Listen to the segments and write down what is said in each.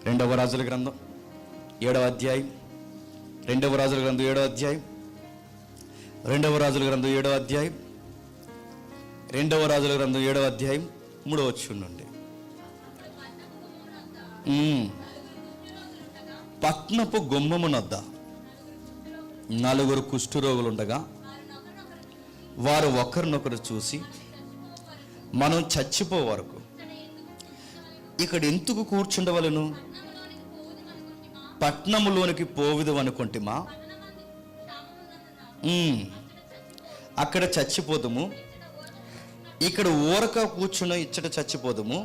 రెండవ రాజుల గ్రంథం 7వ అధ్యాయం, రెండవ రాజుల గ్రంథం 7వ అధ్యాయం, రెండవ రాజుల గ్రంథం 7వ అధ్యాయం, రెండవ రాజుల గ్రంథం 7వ అధ్యాయం 3వ వచనం నుండి. పట్నపు గుమ్మమునొద్ద 4 కుష్ఠరోగులుండగా వారు ఒకరినొకరు చూసి, మనం చచ్చిపో వరకు ఇక్కడ ఎందుకు కూర్చుండవలను? పట్నములోనికి పోవిదు అనుకుంటుమా? అక్కడ చచ్చిపోదుము, ఇక్కడ ఊరక కూర్చుని ఇచ్చట చచ్చిపోదుము.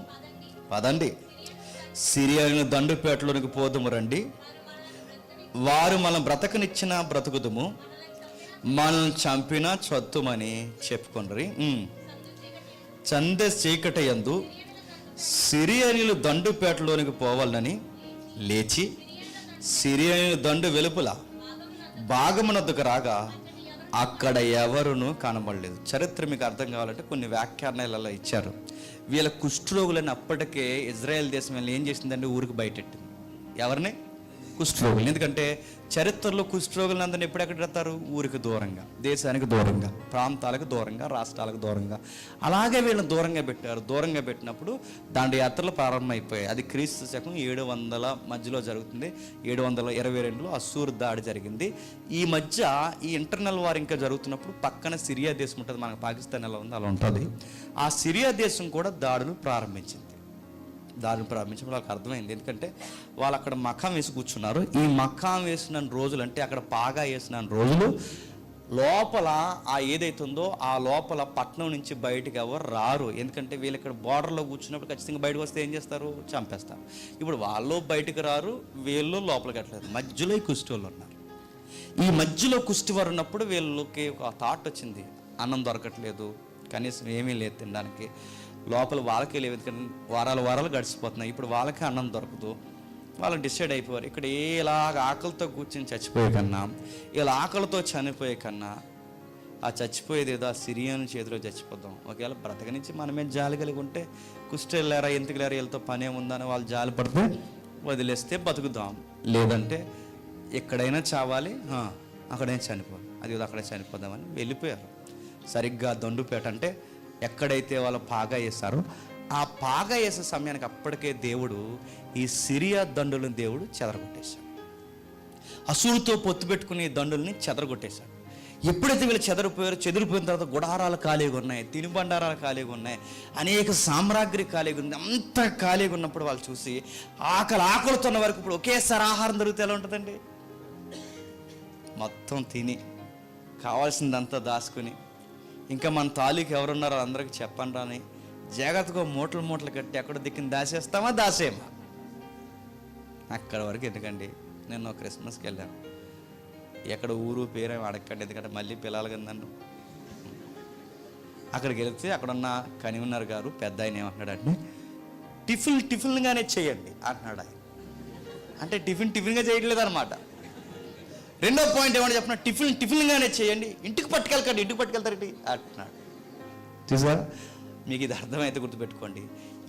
పదండి, సిరియను దండుపేటలోనికి పోదుము రండి. వారు మనం బ్రతకనిచ్చినా బ్రతుకుదుము, మనల్ని చంపినా చత్తుమని చెప్పుకొండ్రి. చంద చీకటి యందు సిరియనులు దండుపేటలోనికి పోవాలని లేచి సిరియను దండు వెలుపుల భాగమునొద్దకు రాగా అక్కడ ఎవరునూ కనబడలేదు. చరిత్ర మీకు అర్థం కావాలంటే కొన్ని వ్యాఖ్యానాలలో ఇచ్చారు. వీళ్ళ కుష్ఠరోగులని అప్పటికే ఇజ్రాయెల్ దేశం వీళ్ళు ఏం చేసిందంటే ఊరికి బయటెట్టింది. ఎవరిని? కుష్ఠరోగులు. ఎందుకంటే చరిత్రలో కుష్ఠరోగులను అందరినీ ఎప్పుడెక్కడ పెడతారు? ఊరికి దూరంగా, దేశానికి దూరంగా, ప్రాంతాలకు దూరంగా, రాష్ట్రాలకు దూరంగా. అలాగే వీళ్ళని దూరంగా పెట్టారు. దూరంగా పెట్టినప్పుడు దండయాత్రలు ప్రారంభమైపోయాయి. అది క్రీస్తు శకం 700 మధ్యలో జరుగుతుంది. 722లో అస్సూరు దాడి జరిగింది. ఈ మధ్య ఈ ఇంటర్నల్ వార్ ఇంకా జరుగుతున్నప్పుడు పక్కన సిరియా దేశం ఉంటుంది. మనకు పాకిస్తాన్ ఎలా ఉంది అలా ఉంటుంది. ఆ సిరియా దేశం కూడా దాడులు ప్రారంభించింది. దాడిని ప్రారంభించినప్పుడు వాళ్ళకి అర్థమైంది. ఎందుకంటే వాళ్ళు అక్కడ మకాం వేసి కూర్చున్నారు. ఈ మకాం వేసిన రోజులు అంటే అక్కడ పాగా వేసిన రోజులు లోపల ఆ ఏదైతుందో ఆ లోపల పట్నం నుంచి బయటకు ఎవరు రారు. ఎందుకంటే వీళ్ళు ఇక్కడ బార్డర్లో కూర్చున్నప్పుడు ఖచ్చితంగా బయటకు వస్తే ఏం చేస్తారు? చంపేస్తారు. ఇప్పుడు వాళ్ళు బయటకు రారు, వీళ్ళు లోపలికి కట్టలేదు. మధ్యలో ఈ కుష్టి వాళ్ళు ఉన్నారు. ఈ మధ్యలో కుష్టి వారు ఉన్నప్పుడు వీళ్ళకి ఒక థాట్ వచ్చింది, అన్నం దొరకట్లేదు, కనీసం ఏమీ లేదు తినడానికి. లోపల వాళ్ళకే లేవు, ఎందుకంటే వారాలు గడిచిపోతున్నాయి. ఇప్పుడు వాళ్ళకే అన్నం దొరకదు. వాళ్ళు డిసైడ్ అయిపోయారు, ఇక్కడ ఇలాగ ఆకలితో కూర్చొని చచ్చిపోయే కన్నా, ఇలా ఆకలితో చనిపోయే కన్నా ఆ చచ్చిపోయేది ఏదో ఆ సిరియన్ చేతిలో చచ్చిపోతాం. ఒకవేళ బ్రతకనిచ్చి మనమే జాలి కలిగి ఉంటే కుష్టి వెళ్ళారా ఎందుకు లేరా వీళ్ళతో పని ఏముందని వాళ్ళు జాలి పడితే వదిలేస్తే బతుకుదాం. లేదంటే ఎక్కడైనా చావాలి, అక్కడైనా చనిపోదాం, అది అక్కడే చనిపోదామని వెళ్ళిపోయారు. సరిగ్గా దండుపేట అంటే ఎక్కడైతే వాళ్ళు పాగా వేశారో ఆ పాగా వేసే సమయానికి అప్పటికే దేవుడు ఈ సిరియా దండులను దేవుడు చెదరగొట్టేశాడు. అసూరుతో పొత్తు పెట్టుకుని ఈ దండుల్ని చెదరగొట్టేశాడు. ఎప్పుడైతే వీళ్ళు చెదిరిపోయిన తర్వాత గుడారాలు ఖాళీగా ఉన్నాయి, తినుబండారాలు ఖాళీగా ఉన్నాయి, అనేక సామ్రాగ్రి ఖాళీగా ఉంది. అంత ఖాళీగా ఉన్నప్పుడు వాళ్ళు చూసి ఆకలితున్న వరకు ఇప్పుడు ఒకేసారి ఆహారం దొరికితే ఎలా ఉంటుందండి? మొత్తం తిని కావాల్సిందంతా దాచుకుని ఇంకా మన తాలూకు ఎవరున్నారో అందరికి చెప్పండి అని జాగ్రత్తగా మూటలు కట్టి ఎక్కడ దిక్కుని దాసేమా అక్కడ వరకు. ఎందుకండి నేను క్రిస్మస్కి వెళ్ళాను, ఎక్కడ ఊరు పేరేమి అడగండి, ఎందుకంటే మళ్ళీ పిల్లలు కదా నన్ను. అక్కడికి వెళితే అక్కడున్న కనివన్నర్ గారు పెద్ద ఆయన ఏమంటున్నాడు అంటే టిఫిన్గానే చేయండి అంటున్నాడు ఆయన. అంటే టిఫిన్గా చేయట్లేదు అనమాట. రెండో పాయింట్ ఏమన్నా చెప్పిన, టిఫిన్గానే చేయండి, ఇంటికి పట్టుకెళ్తారండి అంటున్నాడు. చూసారా? మీకు ఇది అర్థమైతే గుర్తుపెట్టుకోండి.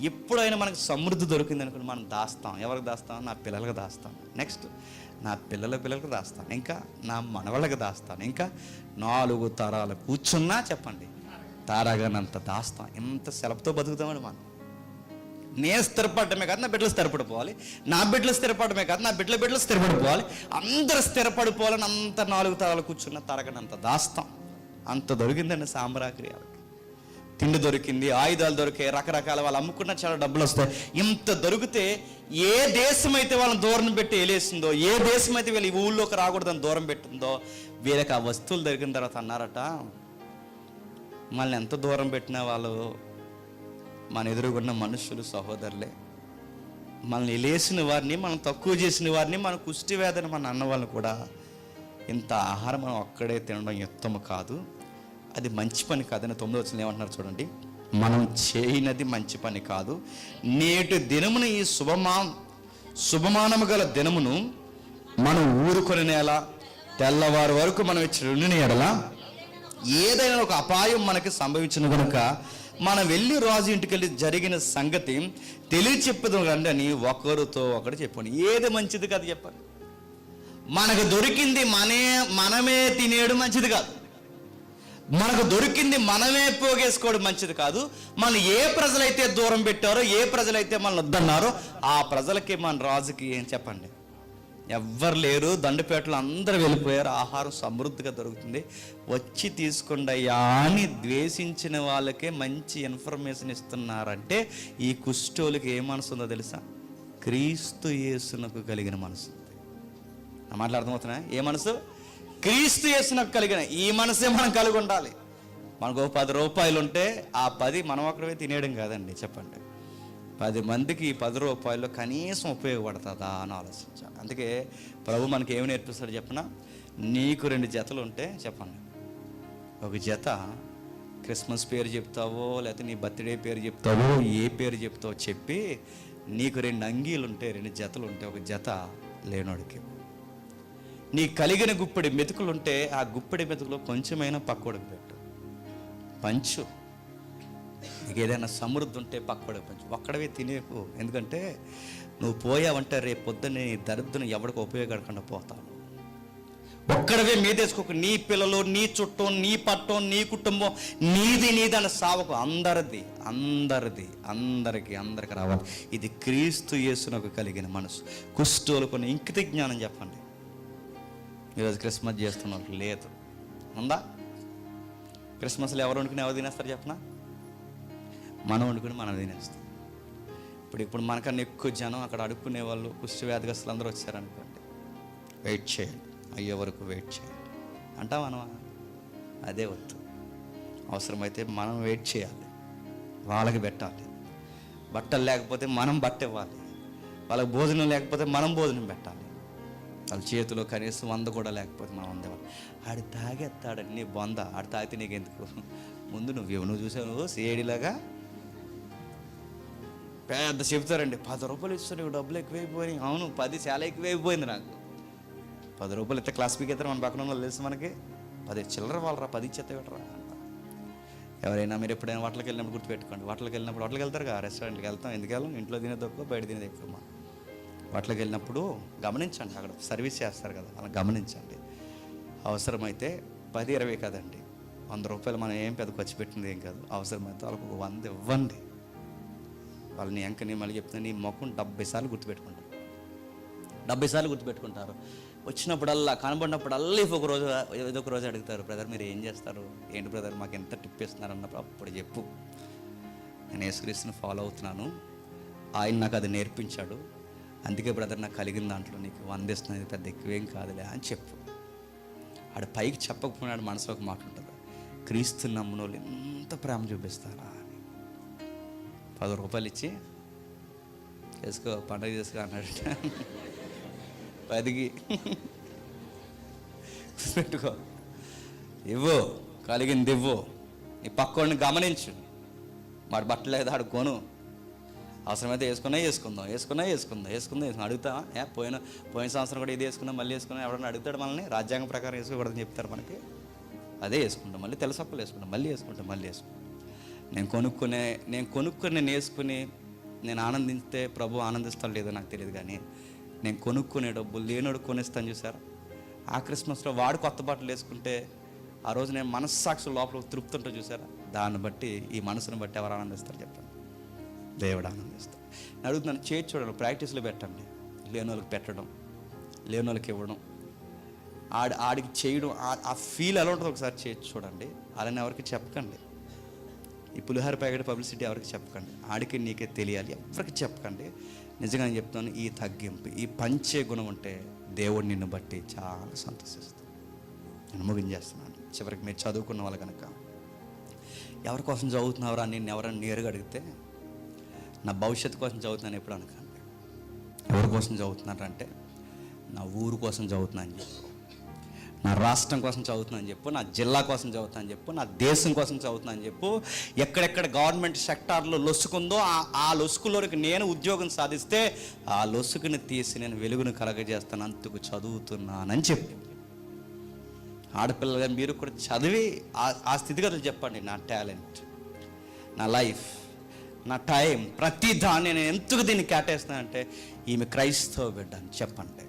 ఎప్పుడైనా మనకు సమృద్ధి దొరికింది అనుకోండి, మనం దాస్తాం. ఎవరికి దాస్తాం? నా పిల్లలకు దాస్తాం, నెక్స్ట్ నా పిల్లలకు దాస్తాను, ఇంకా నా మనవళ్ళకి దాస్తాను, ఇంకా 4 తరాలు కూర్చున్నా చెప్పండి తారాగానంత దాస్తాం. ఎంత సెలవుతో బతుకుతామండి మనం. నేను స్థిరపడమే కాదు నా బిడ్డలు స్థిరపడిపోవాలి, నా బిడ్డలు స్థిరపడమే కాదు నా బిడ్డలు స్థిరపడిపోవాలి, అందరూ స్థిరపడిపోవాలని అంత 4 తరాలు కూర్చున్న తరగనంత దాస్తాం. అంత దొరికిందండి సామ్రాగ్రియాలకి. తిండి దొరికింది, ఆయుధాలు దొరికాయి, రకరకాల వాళ్ళు అమ్ముకున్న చాలా డబ్బులు వస్తాయి. ఇంత దొరికితే ఏ దేశం అయితే వాళ్ళని దూరం పెట్టి వెళ్ళేసిందో, ఏ దేశం అయితే వీళ్ళు ఈ ఊళ్ళోకి రాకూడదని దూరం పెట్టిందో, వీళ్ళకి ఆ వస్తువులు దొరికిన తర్వాత అన్నారట, మనల్ని ఎంత దూరం పెట్టినా వాళ్ళు మన ఎదురుగున్న మనుషులు సహోదరులే. మనల్ని లేసిన వారిని, మనం తక్కువ చేసిన వారిని, మన కుష్టి వేదన మన అన్న వాళ్ళని కూడా ఇంత ఆహారం మనం ఒక్కడే తినడం ఉత్తమ కాదు, అది మంచి పని కాదని 9వ వచనంలో ఏమంటున్నారు చూడండి. మనం చేయనది మంచి పని కాదు, నేటి దినమున ఈ శుభమానము గల దినమును మనం ఊరుకొని నేల తెల్లవారు వరకు మనం ఇచ్చిన ఎడల ఏదైనా ఒక అపాయం మనకి సంభవించిన కనుక మనం వెళ్ళి రాజు ఇంటికి వెళ్ళి జరిగిన సంగతి తెలియచెప్పదు రండి అని ఒకరితో ఒకరు చెప్పండి. ఏది మంచిది కాదు చెప్పండి. మనకు దొరికింది మనమే తినేయడం మంచిది కాదు. మనకు దొరికింది మనమే పోగేసుకోవడం మంచిది కాదు. మనం ఏ ప్రజలైతే దూరం పెట్టారో, ఏ ప్రజలైతే మనల్ని వద్దన్నారో ఆ ప్రజలకి మన రాజుకి ఏం చెప్పండి, ఎవ్వరు లేరు, దండుపేటలో అందరూ వెళ్ళిపోయారు, ఆహారం సమృద్ధిగా దొరుకుతుంది, వచ్చి తీసుకోండి అయ్యా అని ద్వేషించిన వాళ్ళకే మంచి ఇన్ఫర్మేషన్ ఇస్తున్నారంటే ఈ కుష్ఠోలకి ఏ మనసు ఉందో తెలుసా? క్రీస్తు యేసునకు కలిగిన మనసు. నా మాటలు అర్థమవుతున్నా? ఏ మనసు? క్రీస్తు యేసునకు కలిగిన ఈ మనసే మనం కలిగి ఉండాలి. మనకు 10 రూపాయలు ఉంటే ఆ 10 మనం ఒకరివే తినేయడం కాదండి. చెప్పండి, 10 మందికి ఈ 10 రూపాయలు కనీసం ఉపయోగపడుతుందా అని ఆలోచించాలి. అందుకే ప్రభు మనకి ఏమి నేర్పిస్తాడు చెప్పనా? నీకు 2 జతలు ఉంటే చెప్పండి, ఒక జత క్రిస్మస్ పేరు చెప్తావో, లేకపోతే నీ బర్త్డే పేరు చెప్తావో, ఏ పేరు చెప్తావో చెప్పి, నీకు 2 అంగీలు ఉంటే, 2 జతలు ఉంటే ఒక జత లేనోడికి. నీ కలిగిన గుప్పెడి మెతుకులుంటే ఆ గుప్పెడి మెతుకులో కొంచెమైనా పక్కోడికి పెట్టు, పంచు. నీకు ఏదైనా సమృద్ధి ఉంటే పక్కోడికి పంచు, ఒక్కడవే తినేకు. ఎందుకంటే నువ్వు పోయావంటే రేపు పొద్దున్న నీ దరిద్రం ఎవరికి ఉపయోగపడకుండా పోతావు. ఒక్కడవే మీదేసుకోకు. నీ పిల్లలు, నీ చుట్టం, నీ పట్టం, నీ కుటుంబం, నీది అని సావకు. అందరిది అందరికి రావాలి. ఇది క్రీస్తు యేసునకు కలిగిన మనసు. కుష్ఠోలకు కొన్ని ఇంకిత జ్ఞానం చెప్పండి. ఈరోజు క్రిస్మస్ చేస్తున్నారు లేదు, ఉందా? క్రిస్మస్లో ఎవరు వండుకుని ఎవరు తినేస్తారు చెప్పనా? మనం వండుకుని మనం తినేస్తాం. ఇప్పుడు మనకన్నా ఎక్కువ జనం అక్కడ అడుక్కునే వాళ్ళు, కుష్టి వ్యాధిగ్రస్తులు అందరూ వచ్చారనుకోండి, వెయిట్ చేయాలి, అయ్యే వరకు వెయిట్ చేయాలి అంటా మనం. అదే వద్దు. అవసరమైతే మనం వెయిట్ చేయాలి, వాళ్ళకి పెట్టాలి. బట్టలు లేకపోతే మనం బట్ట ఇవ్వాలి, వాళ్ళకి భోజనం లేకపోతే మనం భోజనం పెట్టాలి. వాళ్ళ చేతిలో కనీసం 100 కూడా లేకపోతే మనం వందేవాళ్ళు. ఆడు తాగేస్తాడని నీ బొంద, ఆడు తాగితే నీకు ఎందుకు? ముందు నువ్వు చూసావు, నువ్వు సిఐడిలాగా పెద్ద చెప్తారండి, 10 రూపాయలు ఇస్తారు, డబ్బులు ఎక్కువైపోయినాయి. అవును, 10 చాలా ఎక్కువైపోయింది. నాకు 10 రూపాయలు ఇస్తే క్లాస్ పీక్ ఇస్తారు. మన పక్కన వాళ్ళు తెలుసు మనకి, 10 చిల్లర వాళ్ళరా, 10 ఇచ్చేస్తే పెట్టరా. ఎవరైనా మీరు ఎప్పుడైనా హోటల్కి వెళ్ళినప్పుడు గుర్తుపెట్టుకోండి. హోటల్కి వెళ్తారు కదా, రెస్టారెంట్కి వెళ్తాం, ఎందుకు వెళ్ళాం? ఇంట్లో తినేది ఎక్కువ, బయట తినేది ఎక్కువ. హోటల్కి వెళ్ళినప్పుడు గమనించండి, అక్కడ సర్వీస్ చేస్తారు కదా, అలా గమనించండి. అవసరమైతే 10, 20 కాదండి, 100 రూపాయలు మనం ఏం పెద్ద ఖర్చు పెట్టింది ఏం కాదు. అవసరమైతే వాళ్ళకు 100 ఇవ్వండి. వాళ్ళని ఎంకని మళ్ళీ చెప్తున్నా, నీ మొక్కం 70 సార్లు గుర్తుపెట్టుకుంటారు. 70 సార్లు గుర్తుపెట్టుకుంటారు. వచ్చినప్పుడల్లా, కనబడినప్పుడల్లా ఏదో ఒక రోజు అడుగుతారు, బ్రదర్ మీరు ఏం చేస్తారు, ఏంటి బ్రదర్ మాకు ఎంత టిప్ ఇస్తున్నారు అన్నప్పుడు అప్పుడు చెప్పు, నేను యేసుక్రీస్తుని ఫాలో అవుతున్నాను, ఆయన నాకు అది నేర్పించాడు, అందుకే బ్రదర్ నాకు కలిగిన దాంట్లో నీకు 100 ఇస్తున్నది పెద్ద ఎక్కువేం కాదులే అని చెప్పు. ఆడు పైకి చెప్పకపోయినాడు, మనసులో ఒక మాట ఉంటుంది, క్రీస్తుని నమ్మున వాళ్ళు ఎంత ప్రేమ చూపిస్తారా అని. 10 రూపాయలు ఇచ్చి చేసుకో, పండుగ చేసుకో అన్నాడు. 10కి పెట్టుకో, ఇవ్వు, కలిగింది ఇవ్వు. నీ పక్కోడిని గమనించు, వాడు బట్టలు లేదా ఆడు కొను, అవసరమైతే వేసుకుందాం అడుగుతా. పోయిన సంవత్సరం కూడా ఇది వేసుకున్నాం, మళ్ళీ వేసుకున్నాం, ఎవడన్నా అడుగుతాడు మనల్ని? రాజ్యాంగం ప్రకారం వేసుకోకూడదని చెప్తారు మనకి. అదే వేసుకుంటాం, మళ్ళీ తెలుసొక్కలు వేసుకుంటాం, మళ్ళీ వేసుకుంటాం. నేను కొనుక్కుని నేను వేసుకుని నేను ఆనందిస్తే ప్రభు ఆనందిస్తాను లేదో నాకు తెలియదు, కానీ నేను కొనుక్కునే డబ్బులు లేనోడు కొనిస్తాను చూసారా? ఆ క్రిస్మస్లో వాడు కొత్త బట్టలు వేసుకుంటే ఆ రోజు నేను మనస్సాక్షి లోపల తృప్తి ఉంటుంది చూసారా? దాన్ని బట్టి, ఈ మనసుని బట్టి ఎవరు ఆనందిస్తారు చెప్పండి? దేవుడు ఆనందిస్తాడు. నేను అడుగుతున్నాను, చేసి చూడండి, ప్రాక్టీస్లో పెట్టండి. లేనోళ్ళకి పెట్టడం, లేనోళ్ళకి ఇవ్వడం, ఆడికి చేయడం, ఆ ఫీల్ ఎలా ఉంటుందో ఒకసారి చేసి చూడండి. అలానే ఎవరికి చెప్పకండి. ఈ పులిహార ప్యాకెట్ పబ్లిసిటీ ఎవరికి చెప్పకండి, ఆడికి నీకే తెలియాలి, ఎవరికి చెప్పకండి. నిజంగా నేను చెప్తున్నాను, ఈ తగ్గింపు, ఈ పంచే గుణం ఉంటే దేవుడు నిన్ను బట్టి చాలా సంతోషిస్తాడు. నేను ముగించేస్తున్నాను. చివరికి మీరు చదువుకున్న వాళ్ళు కనుక ఎవరి కోసం చదువుతున్నావురా అని నేను ఎవరైనా నేరుగా అడిగితే, నా భవిష్యత్తు కోసం చదువుతున్నాను ఎప్పుడు అనకండి. ఎవరి కోసం చదువుతున్నారంటే, నా ఊరు కోసం చదువుతున్నాను అని చెప్పు, నా రాష్ట్రం కోసం చదువుతున్నాను చెప్పు, నా జిల్లా కోసం చదువుతాను చెప్పు, నా దేశం కోసం చదువుతున్నాను చెప్పు. ఎక్కడెక్కడ గవర్నమెంట్ సెక్టార్లో లొసుకుందో ఆ లొసుకులోకి నేను ఉద్యోగం సాధిస్తే ఆ లొసుకుని తీసి నేను వెలుగును కలగజేస్తాను, అందుకు చదువుతున్నానని చెప్పు. ఆడపిల్లలుగా మీరు కూడా చదివి ఆ స్థితిగతులు చెప్పండి. నా టాలెంట్, నా లైఫ్, నా టైం, ప్రతి దాన్ని నేను ఎందుకు దీన్ని కేటాయిస్తున్నానంటే ఈమె క్రైస్తవ బిడ్డ అని చెప్పండి.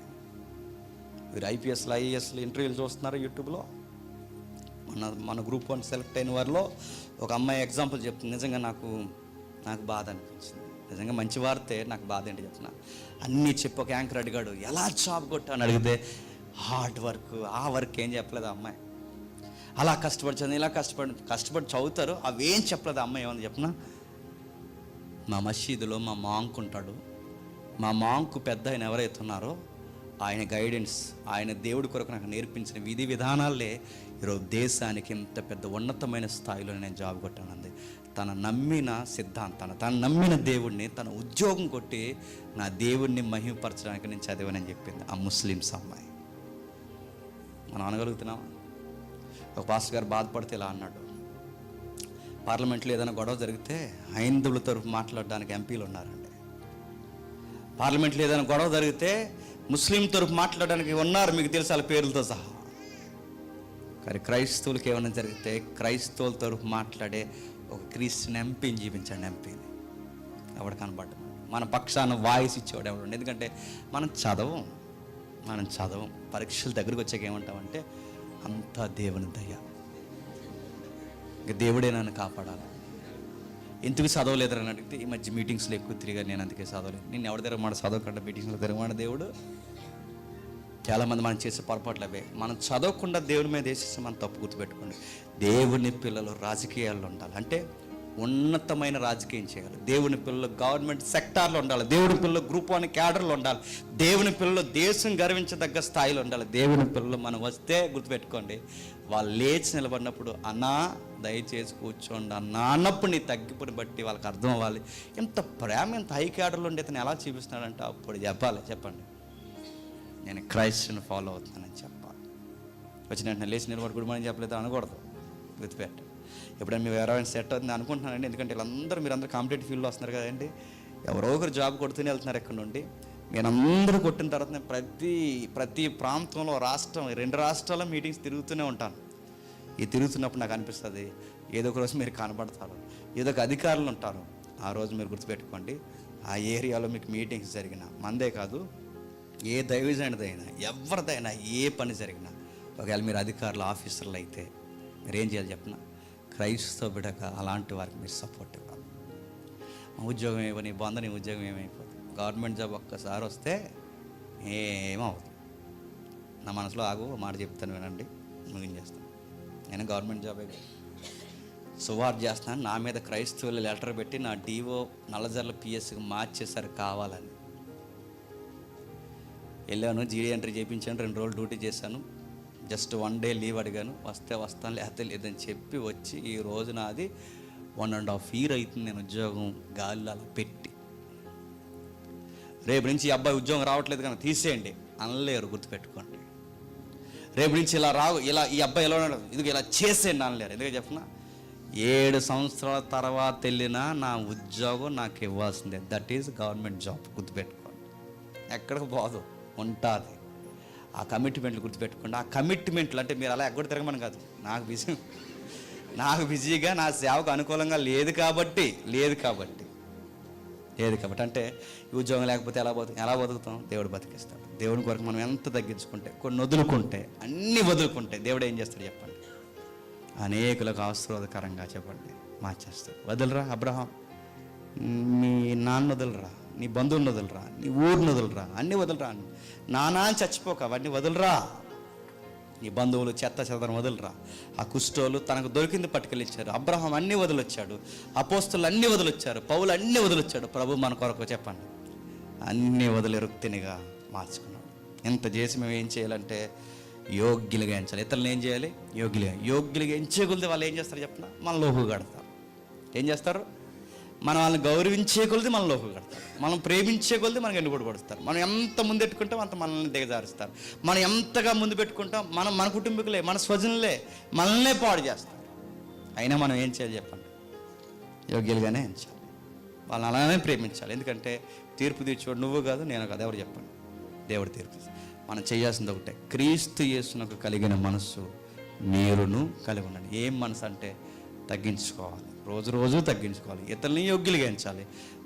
మీరు ఐపీఎస్లు ఐఏఎస్లు ఇంటర్వ్యూలు చూస్తున్నారు యూట్యూబ్లో. మన గ్రూప్ 1 సెలెక్ట్ అయిన వారిలో ఒక అమ్మాయి ఎగ్జాంపుల్ చెప్తుంది. నిజంగా నాకు బాధ అనిపించింది. నిజంగా మంచి వార్తే, నాకు బాధ ఏంటి చెప్తున్నా. అన్నీ చెప్పి ఒక యాంకర్ అడిగాడు, ఎలా జాబ్ కొట్టాను అడిగితే హార్డ్ వర్క్, ఆ వర్క్ ఏం చెప్పలేదు ఆ అమ్మాయి. అలా కష్టపడి చదివి, ఇలా కష్టపడి చదువుతారు, అవేం చెప్పలేదు ఆ అమ్మాయి. ఏమని చెప్పిన, మా మసీదులో మా మాంక్ ఉంటాడు, మా మాంకు పెద్ద ఆయన ఎవరైతే ఉన్నారో ఆయన గైడెన్స్, ఆయన దేవుడి కొరకు నాకు నేర్పించిన విధి విధానాలే ఈరోజు దేశానికి ఇంత పెద్ద ఉన్నతమైన స్థాయిలో నేను జాబ్ కొట్టానంది. తన నమ్మిన సిద్ధాంతాన్ని, తను నమ్మిన దేవుడిని, తన ఉద్యోగం కొట్టి నా దేవుడిని మహిమపరచడానికి నేను చదివానని చెప్పింది ఆ ముస్లిమ్స్ అమ్మాయి. మనం అనగలుగుతున్నామా? ఒక పాస్టర్ గారు బాధపడితే ఇలా అన్నాడు, పార్లమెంట్లో ఏదైనా గొడవ జరిగితే హైందువుల తరఫు మాట్లాడడానికి ఎంపీలు ఉన్నారండి. పార్లమెంట్లో ఏదైనా గొడవ జరిగితే ముస్లిం తరఫు మాట్లాడడానికి ఉన్నారు, మీకు తెలుసు వాళ్ళ పేర్లతో సహా. కానీ క్రైస్తవులకి ఏమైనా జరిగితే క్రైస్తవుల తరఫు మాట్లాడే ఒక క్రిస్టియన్ ఎంపీని జీవించండి. ఎంపీని ఎవడు కనబడ్డ మన పక్షాన వాయిస్ ఇచ్చేవాడు ఎవడు. ఎందుకంటే మనం చదవం పరీక్షల దగ్గరికి వచ్చాక ఏమంటామంటే అంతా దేవుని దయ, ఇంకా దేవుడే నన్ను కాపాడాలి. ఎందుకు చదవలేదని అడిగితే ఈ మధ్య మీటింగ్స్లో ఎక్కువ తిరిగా, నేను అందుకే చదవలేదు. నేను ఎవరి దగ్గర మాట చదవకుండా మీటింగ్స్లో తిరగమాట దేవుడు. చాలామంది మనం చేసే పొరపాట్లు అవే. మనం చదవకుండా దేవుని మీద వేసేసి మనం తప్పు గుర్తుపెట్టుకోండి. దేవుని పిల్లలు రాజకీయాల్లో ఉండాలి, అంటే ఉన్నతమైన రాజకీయం చేయాలి. దేవుని పిల్లలు గవర్నమెంట్ సెక్టార్లో ఉండాలి. దేవుని పిల్లలు గ్రూప్ 1 క్యాడర్లో ఉండాలి. దేవుని పిల్లలు దేశం గర్వించదగ్గ స్థాయిలో ఉండాలి. దేవుని పిల్లలు మనం వస్తే గుర్తుపెట్టుకోండి, వాళ్ళు లేచి నిలబడినప్పుడు అన్నా దయచేసి కూర్చోండి అన్నా అన్నప్పుడు నీ తగ్గిపోని బట్టి వాళ్ళకి అర్థం అవ్వాలి. ఎంత ప్రేమ, ఎంత హై క్యాడర్లో ఉండి అతను ఎలా చూపిస్తున్నాడంటే అప్పుడు చెప్పండి నేను క్రైస్ట్ని ఫాలో అవుతున్నానని చెప్పాలి. వచ్చిన వెంటనే లేచి నిలబడి గుడి మనం చెప్పలేదు అనకూడదు. గుర్తుపెట్ట. ఎప్పుడైనా మీరు ఎవరైనా సెట్ అవుతుంది అనుకుంటున్నానండి, ఎందుకంటే మీరందరూ కాంపిటేటివ్ ఫీల్డ్లో వస్తున్నారు కదండి. ఎవరో ఒకరు జాబ్ కొడుతూనే వెళ్తున్నారు ఎక్కడి నుండి. మీరందరూ కొట్టిన తర్వాత నేను ప్రతి ప్రాంతంలో 2 రాష్ట్రాల్లో మీటింగ్స్ తిరుగుతూనే ఉంటాను. ఈ తిరుగుతున్నప్పుడు నాకు అనిపిస్తుంది ఏదో ఒక రోజు మీరు కనబడతారు, ఏదో ఒక అధికారులు ఉంటారు. ఆ రోజు మీరు గుర్తుపెట్టుకోండి, ఆ ఏరియాలో మీకు మీటింగ్స్ జరిగినా, మందే కాదు ఏ దైవజనుడైనా ఎవరిదైనా ఏ పని జరిగినా, ఒకవేళ మీరు అధికారులు ఆఫీసర్లు అయితే మీరు ఏం చేయాలి చెప్పిన, క్రైస్తవ బిడ్డగా అలాంటి వారికి మీరు సపోర్ట్ ఇవ్వాలి. ఉద్యోగం ఏమని నీ ఉద్యోగం ఏమైపోతుంది. గవర్నమెంట్ జాబ్ ఒక్కసారి వస్తే ఏమవుతుంది. నా మనసులో మాట చెప్తాను వినండి, ముగించేస్తాను. నేను గవర్నమెంట్ జాబ్ సువార్త చేస్తున్నాను, నా మీద క్రైస్తవులు లెటర్ పెట్టి నా డిఓ నల్లజర్ల పిఎస్కి మార్చేసారు కావాలని. వెళ్ళాను, జీడీ ఎంట్రీ చేయించాను, 2 రోజులు డ్యూటీ చేశాను, జస్ట్ 1 డే లీవ్ అడిగాను, వస్తే వస్తాను లేకపోతే లేదని చెప్పి వచ్చి ఈ రోజు నాది 1.5 year అవుతుంది నేను ఉద్యోగం గాలిలో అలా పెట్టి. రేపు నుంచి ఈ అబ్బాయి ఉద్యోగం రావట్లేదు కానీ తీసేయండి అనలేరు, గుర్తుపెట్టుకోండి. రేపు నుంచి ఇలా ఈ అబ్బాయి ఎలా ఉన్నాడు ఇది ఇలా చేసేయండి అనలేరు. ఎందుకంటే చెప్పిన 7 సంవత్సరాల తర్వాత వెళ్ళినా నా ఉద్యోగం నాకు ఇవ్వాల్సిందే. That is government job. గుర్తుపెట్టుకోండి, ఎక్కడికి పోదు, ఉంటుంది. ఆ కమిట్మెంట్లు గుర్తుపెట్టుకోండి. ఆ కమిట్మెంట్లు అంటే మీరు అలా ఎక్కడ తిరగమని కాదు, నాకు బిజీగా నా సేవకు అనుకూలంగా లేదు కాబట్టి అంటే ఈ ఉద్యోగం లేకపోతే ఎలా బతుకుతాం? దేవుడు బతికిస్తాడు. దేవుని కొరకు మనం ఎంత తగ్గించుకుంటే, కొన్ని వదులుకుంటే, అన్నీ వదులుకుంటే దేవుడు ఏం చేస్తాడు చెప్పండి? అనేకులకు ఆశీర్వాదకరంగా చెప్పండి మార్చేస్తాడు. వదులురా అబ్రహాం, మీ నాన్న వదులురా, నీ బంధువులను వదులురా, నీ ఊరిని వదులురా, అన్నీ వదులురా. నానా చచ్చిపోక అవన్నీ వదులురా. నీ బంధువులు చెత్త చెదరం వదులురా. ఆ కుష్ఠోలు తనకు దొరికింది పట్టుకెళ్ళిచ్చారు. అబ్రహాం అన్నీ వదిలొచ్చాడు, అపోస్తులు అన్నీ వదిలొచ్చారు, పౌలు అన్నీ వదిలొచ్చాడు. ప్రభు మన కొరకు చెప్పండి అన్నీ వదిలి రుక్తినిగా మార్చుకున్నాడు. ఎంత చేసి మేము ఏం చేయాలంటే యోగ్యులుగా ఎంచాలి. ఇతరులను ఏం చేయాలి? యోగ్యులుగా ఎంచే కొలిది వాళ్ళు ఏం చేస్తారు చెప్పిన? మన లోపు కడతారు. ఏం చేస్తారు? మనం వాళ్ళని గౌరవించే కొలిది మన లోపు కడతారు. మనం ప్రేమించే కొలిది మనకు ఎన్నుబడి పడుస్తారు. మనం ఎంత ముందు పెట్టుకుంటాం అంత మనల్ని దిగజారుస్తారు. మనం ఎంతగా ముందు పెట్టుకుంటాం మన కుటుంబీకులే, మన స్వజనులే మనల్నే పాడు చేస్తారు. అయినా మనం ఏం చేయాలి చెప్పండి? యోగ్యులుగానే ఎంచాలి, వాళ్ళని అలానే ప్రేమించాలి. ఎందుకంటే తీర్పు తీర్చోడు నువ్వు కాదు, నేను కాదు, ఎవరు చెప్పండి? దేవుడు తీర్పు. మనం చేయాల్సింది ఒకటే, క్రీస్తు యేసునకు కలిగిన మనస్సు మీరును కలిగి ఉండండి. ఏం మనసు అంటే తగ్గించుకోవాలి. రోజు రోజు తగ్గించుకోవాలి, ఇతరులని యోగ్యులుగా ఎంచాలి.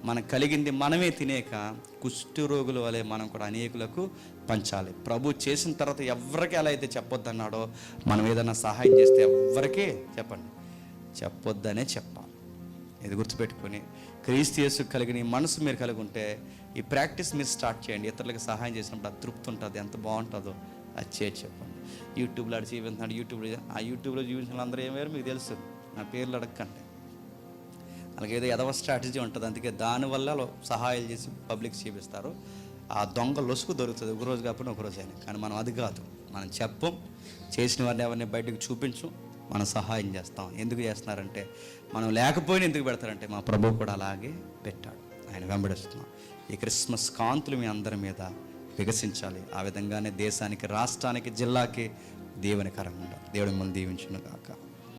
మనకు కలిగింది మనమే తినేక కుష్టు రోగుల వలె మనం కూడా అనేకులకు పంచాలి. ప్రభు చేసిన తర్వాత ఎవరికి ఎలా అయితే చెప్పొద్దన్నాడో, మనం ఏదైనా సహాయం చేస్తే ఎవరికీ చెప్పొద్దనే చెప్పాలి. ఇది గుర్తుపెట్టుకొని క్రీస్తు యేసుకు కలిగిన ఈ మనసు మీరు కలిగి ఉంటే ఈ ప్రాక్టీస్ మీరు స్టార్ట్ చేయండి. ఇతరులకు సహాయం చేసినప్పుడు అది తృప్తి ఉంటుంది, ఎంత బాగుంటుందో అది చేసి చెప్పండి. యూట్యూబ్లో అడిచి చూపిస్తున్నాడు, యూట్యూబ్లో చూపించిన అందరూ ఏమయ్యారు మీకు తెలుసు, నా పేర్లు అడగకండి. అలాగే ఏదో ఎదవ స్ట్రాటజీ ఉంటుంది, అందుకే దానివల్ల సహాయాలు చేసి పబ్లిక్ చూపిస్తారు. ఆ దొంగ లొసుకు దొరుకుతుంది, ఒకరోజు కాకపోయినా ఒకరోజు అయినా. కానీ మనం అది కాదు, మనం చెప్పం, చేసిన వారిని ఎవరిని బయటకు చూపించు, మనం సహాయం చేస్తాం. ఎందుకు చేస్తున్నారంటే, మనం లేకపోయినా ఎందుకు పెడతారంటే మా ప్రభువు కూడా అలాగే పెట్టాడు, ఆయన వెంబడిస్తున్నాం. ఈ క్రిస్మస్ కాంతులు మీ అందరి మీద వికసించాలి. ఆ విధంగానే దేశానికి, రాష్ట్రానికి, జిల్లాకి దీవెనకరంగా దేవుడి మిమ్మల్ని దీవించును గాక.